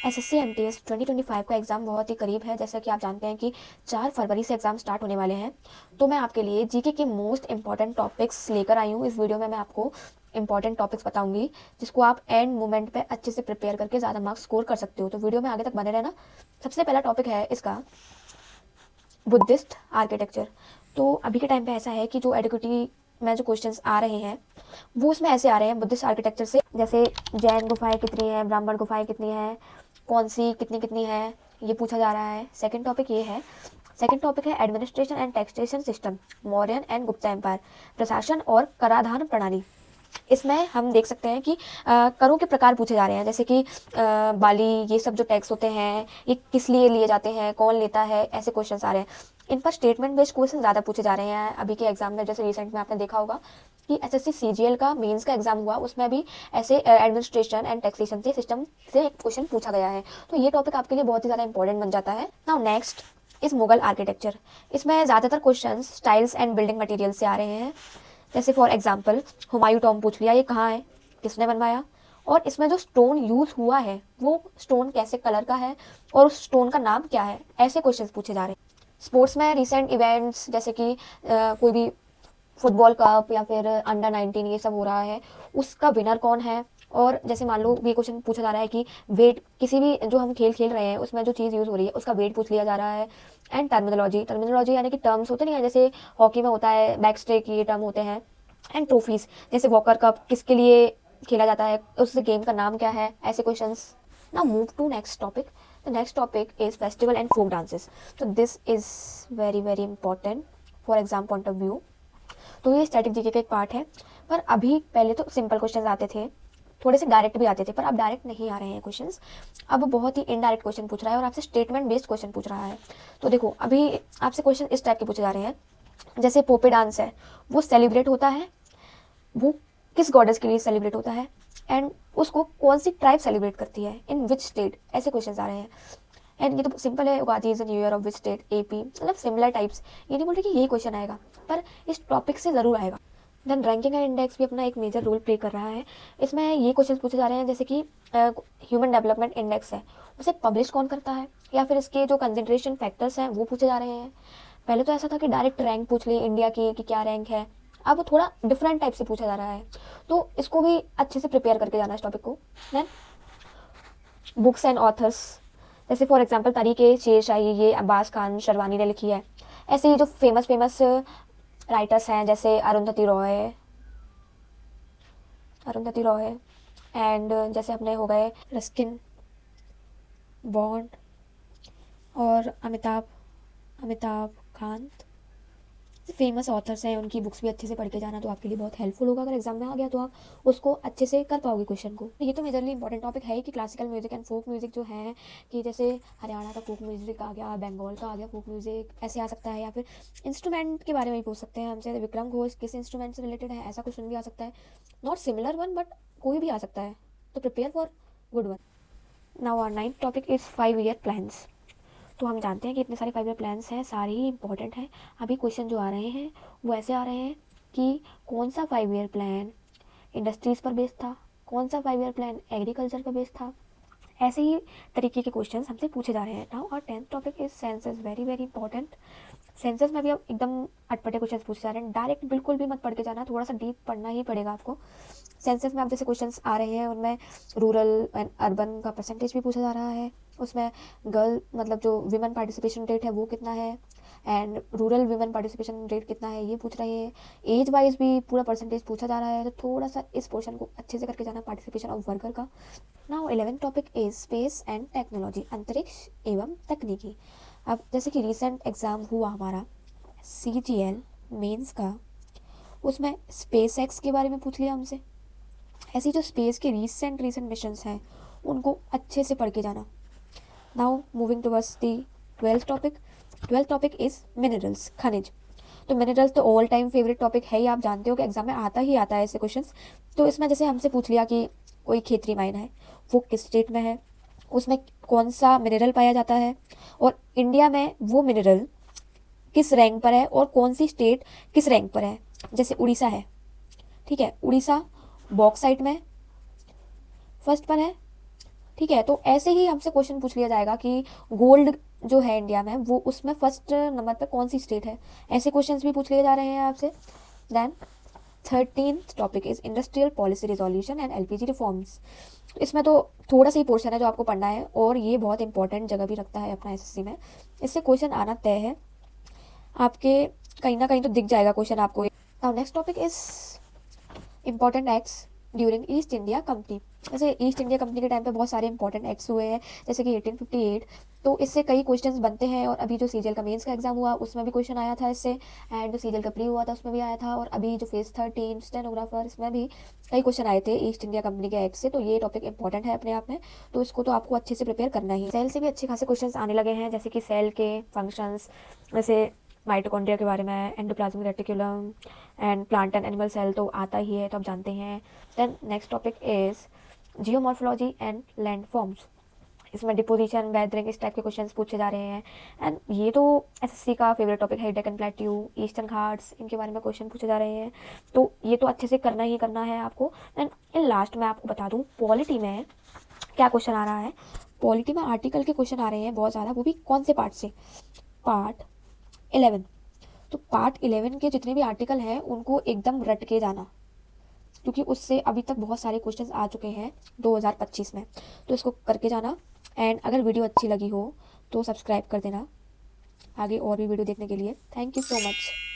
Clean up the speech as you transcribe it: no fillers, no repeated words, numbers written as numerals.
SSC MTS 2025 का exam बहुत ही करीब है। जैसा कि आप जानते हैं कि 4 फरवरी से एग्ज़ाम स्टार्ट होने वाले हैं। तो मैं आपके लिए जीके के मोस्ट इंपॉर्टेंट टॉपिक्स लेकर आई हूँ। इस वीडियो में मैं आपको इंपॉर्टेंट टॉपिक्स बताऊंगी, जिसको आप एंड मोमेंट पे अच्छे से प्रिपेयर करके ज़्यादा मार्क्स स्कोर कर सकते हो। तो वीडियो में आगे तक बने रहना। सबसे पहला टॉपिक है इसका बुद्धिस्ट आर्किटेक्चर। तो अभी के टाइम पे ऐसा है कि जो एडुकेटी में जो क्वेश्चंस आ रहे हैं वो उसमें ऐसे आ रहे हैं बुद्धिस्ट आर्किटेक्चर से, जैसे जैन गुफाएं कितनी है, ब्राह्मण गुफाएं कितनी है, कौन सी कितनी कितनी है, ये पूछा जा रहा है। सेकंड टॉपिक है administration and taxation system, Mauryan and Gupta empire, प्रशासन और कराधान प्रणाली। इसमें हम देख सकते हैं कि करों के प्रकार पूछे जा रहे हैं, जैसे कि बाली, ये सब जो टैक्स होते हैं ये किस लिए लिए जाते हैं, कौन लेता है, ऐसे क्वेश्चन आ रहे हैं। इन पर स्टेटमेंट बेस्ड क्वेश्चन ज़्यादा पूछे जा रहे हैं अभी के एग्जाम में। जैसे रिसेंट में आपने देखा होगा कि एसएससी सीजीएल का मेंस का एग्जाम हुआ, उसमें भी ऐसे एडमिनिस्ट्रेशन एंड टैक्सेशन से सिस्टम से एक क्वेश्चन पूछा गया है। तो ये टॉपिक आपके लिए बहुत ही ज़्यादा इंपॉर्टेंट बन जाता है। नाउ नेक्स्ट इस मुगल आर्किटेक्चर। इसमें ज़्यादातर question styles and building material से आ रहे हैं। जैसे फॉर एग्जाम्पल हुमायूं टॉम्ब पूछ लिया, ये कहाँ है, किसने बनवाया, और इसमें जो स्टोन यूज हुआ है वो स्टोन कैसे कलर का है और उस स्टोन का नाम क्या है, ऐसे क्वेश्चन पूछे जा रहे हैं। स्पोर्ट्स में रिसेंट इवेंट्स, जैसे कि कोई भी फुटबॉल कप या फिर अंडर 19 ये सब हो रहा है, उसका विनर कौन है। और जैसे मान लो ये क्वेश्चन पूछा जा रहा है कि वेट, किसी भी जो हम खेल खेल रहे हैं उसमें जो चीज़ यूज़ हो रही है उसका वेट पूछ लिया जा रहा है। एंड टर्मिनोलॉजी यानी कि टर्म्स होते नहीं है, जैसे हॉकी में होता है बैक स्ट्रेक, ये टर्म होते हैं। एंड ट्रॉफीज, जैसे वॉकर कप किसके लिए खेला जाता है, उस गेम का नाम क्या है, ऐसे questions. Now move to next topic. The next topic is festival and folk dances. तो this is very very important for exam point of view. तो ये स्टैटिक जीके का एक पार्ट है। पर अभी पहले तो सिंपल क्वेश्चन आते थे, थोड़े से डायरेक्ट भी आते थे, पर अब डायरेक्ट नहीं आ रहे हैं क्वेश्चंस। अब बहुत ही इनडायरेक्ट क्वेश्चन पूछ रहा है और आपसे स्टेटमेंट बेस्ड क्वेश्चन पूछ रहा है। तो देखो अभी आपसे क्वेश्चन इस टाइप के पूछे जा रहे हैं, जैसे पोपे डांस है, वो सेलिब्रेट होता है, वो किस गॉडेस के लिए सेलिब्रेट होता है, एंड उसको कौन सी ट्राइब सेलिब्रेट करती है, इन विच स्टेट, ऐसे क्वेश्चन आ रहे हैं। एंड ये तो सिंपल है, Ugadi is the new year of which state, AP, मतलब सिमिलर टाइप्स। ये नहीं बोल रहे कि यही क्वेश्चन आएगा, पर इस टॉपिक से ज़रूर आएगा। देन रैंकिंग एंड इंडेक्स भी अपना एक मेजर रोल प्ले कर रहा है। इसमें ये क्वेश्चन पूछे जा रहे हैं, जैसे कि ह्यूमन डेवलपमेंट इंडेक्स है, उसे पब्लिश कौन करता है, या फिर इसके जो कंसंट्रेशन फैक्टर्स हैं वो पूछे जा रहे हैं। पहले तो ऐसा था कि डायरेक्ट रैंक पूछ ली इंडिया की कि क्या रैंक है, अब थोड़ा डिफरेंट टाइप से पूछा जा रहा है। तो इसको भी अच्छे से प्रिपेयर करके जाना इस टॉपिक को। देन बुक्स एंड ऑथर्स, जैसे फॉर एग्जांपल तरीके शेरशाही, ये अब्बास खान शरवानी ने लिखी है। ऐसे ही जो फेमस फेमस राइटर्स हैं, जैसे अरुंधति रॉय एंड जैसे अपने हो गए रस्किन बॉन्ड और अमिताभ अमिताभ कांत, फेमस ऑथर्स हैं, उनकी बुक्स भी अच्छे से पढ़ के जाना, तो आपके लिए बहुत हेल्पफुल होगा। अगर एग्जाम में आ गया तो आप उसको अच्छे से कर पाओगे क्वेश्चन को। ये तो मेजरली इंपॉर्टेंट टॉपिक है कि classical music and folk music जो है, कि जैसे हरियाणा का फोक म्यूजिक आ गया, बंगाल का आ गया फोक म्यूजिक, ऐसे आ सकता है। या फिर इंस्ट्रूमेंट के बारे में भी पूछ सकते हैं हमसे, विक्रम घोष किस इंस्ट्रूमेंट से रिलेटेड है, ऐसा क्वेश्चन भी आ सकता है। नॉट सिमिलर वन बट कोई भी आ सकता है, तो prepare for good one. Now our ninth topic is 5 year plans. तो हम जानते हैं कि इतने सारे 5 ईयर प्लान्स हैं, सारे ही इंपॉर्टेंट हैं। अभी क्वेश्चन जो आ रहे हैं वो ऐसे आ रहे हैं कि कौन सा 5 ईयर प्लान इंडस्ट्रीज़ पर बेस्ड था, कौन सा 5 ईयर प्लान एग्रीकल्चर पर बेस्ड था, ऐसे ही तरीके के क्वेश्चन हमसे पूछे जा रहे हैं। नाउ और 10th topic is census, very very important. Census में भी अब एकदम अटपटे क्वेश्चन पूछे जा रहे हैं, डायरेक्ट बिल्कुल भी मत पढ़ के जाना, थोड़ा सा डीप पढ़ना ही पड़ेगा आपको। सेंसस में आप जैसे क्वेश्चंस आ रहे हैं उनमें रूरल एंड अर्बन का परसेंटेज भी पूछा जा रहा है, उसमें गर्ल मतलब जो विमेन पार्टिसिपेशन रेट है वो कितना है, and rural women participation rate कितना है ये पूछ रहे हैं। एज वाइज भी पूरा परसेंटेज पूछा जा रहा है, तो थोड़ा सा इस पोर्शन को अच्छे से करके जाना, पार्टिसिपेशन ऑफ वर्कर का। Now 11th topic is space and technology, अंतरिक्ष एवं तकनीकी। अब जैसे कि रिसेंट एग्ज़ाम हुआ हमारा CGL मेंस का, उसमें स्पेस एक्स के बारे में पूछ लिया हमसे। ऐसी जो स्पेस के रिसेंट मिशंस हैं उनको अच्छे से पढ़ के जाना। Now moving towards the 12th topic is minerals, खनिज। तो मिनरल्स तो ऑल टाइम फेवरेट टॉपिक है ही, आप जानते हो कि एग्जाम में आता ही आता है ऐसे क्वेश्चंस। तो इसमें जैसे हमसे पूछ लिया कि कोई खेतरी माइन है, वो किस स्टेट में है, उसमें कौन सा मिनरल पाया जाता है, और इंडिया में वो मिनरल किस रैंक पर है और कौन सी स्टेट किस रैंक पर है। जैसे उड़ीसा है, ठीक है, उड़ीसा बॉक्साइट में फर्स्ट पर है, ठीक है, तो ऐसे ही हमसे क्वेश्चन पूछ लिया जाएगा कि गोल्ड जो है इंडिया में वो उसमें फर्स्ट नंबर पे कौन सी स्टेट है, ऐसे क्वेश्चंस भी पूछ लिए जा रहे हैं आपसे। Then 13th topic is industrial policy resolution and LPG reforms. इसमें तो थोड़ा सा ही पोर्शन है जो आपको पढ़ना है और ये बहुत इंपॉर्टेंट जगह भी रखता है अपना एसएससी में, इससे क्वेश्चन आना तय है आपके, कहीं ना कहीं तो दिख जाएगा क्वेश्चन आपको। Now next topic is important acts during east India company. जैसे ईस्ट इंडिया कंपनी के टाइम पे बहुत सारे इंपॉर्टेंट एक्ट्स हुए हैं, जैसे कि 1858, तो इससे कई क्वेश्चंस बनते हैं। और अभी जो सीजीएल का मेंस का एग्जाम हुआ उसमें भी क्वेश्चन आया था इससे, एंड जो सीजीएल का प्री हुआ था उसमें भी आया था, और अभी जो फेज 13 स्टेनोग्राफर इसमें भी कई क्वेश्चन आए थे ईस्ट इंडिया कंपनी के एक्ट से। तो ये टॉपिक इंपॉर्टेंट है अपने आप में, तो इसको तो आपको अच्छे से प्रिपेयर करना ही। सेल से भी अच्छे खासे क्वेश्चन आने लगे हैं, जैसे कि सेल के फंक्शंस, जैसे माइटोकॉन्ड्रिया के बारे में, endoplasmic reticulum and plant and animal cell तो आता ही है, तो आप जानते हैं। Then next topic is geomorphology and land forms. इसमें डिपोजिशन, वेदरिंग, इस टाइप के क्वेश्चंस पूछे जा रहे हैं। एंड ये तो एसएससी का फेवरेट टॉपिक है, डेक्कन प्लेट्यू, ईस्टर्न घाट्स, इनके बारे में क्वेश्चन पूछे जा रहे हैं, तो ये तो अच्छे से करना ही करना है आपको। एंड इन लास्ट में आपको बता दूँ पॉलिटी में क्या क्वेश्चन आ रहा है। पॉलिटी में आर्टिकल के क्वेश्चन आ रहे हैं बहुत ज़्यादा, वो भी कौन से पार्ट से, पार्ट 11। तो पार्ट 11 के जितने भी आर्टिकल हैं उनको एकदम रट के जाना, क्योंकि उससे अभी तक बहुत सारे क्वेश्चंस आ चुके हैं 2025 में, तो इसको करके जाना। एंड अगर वीडियो अच्छी लगी हो तो सब्सक्राइब कर देना आगे और भी वीडियो देखने के लिए। Thank you so much.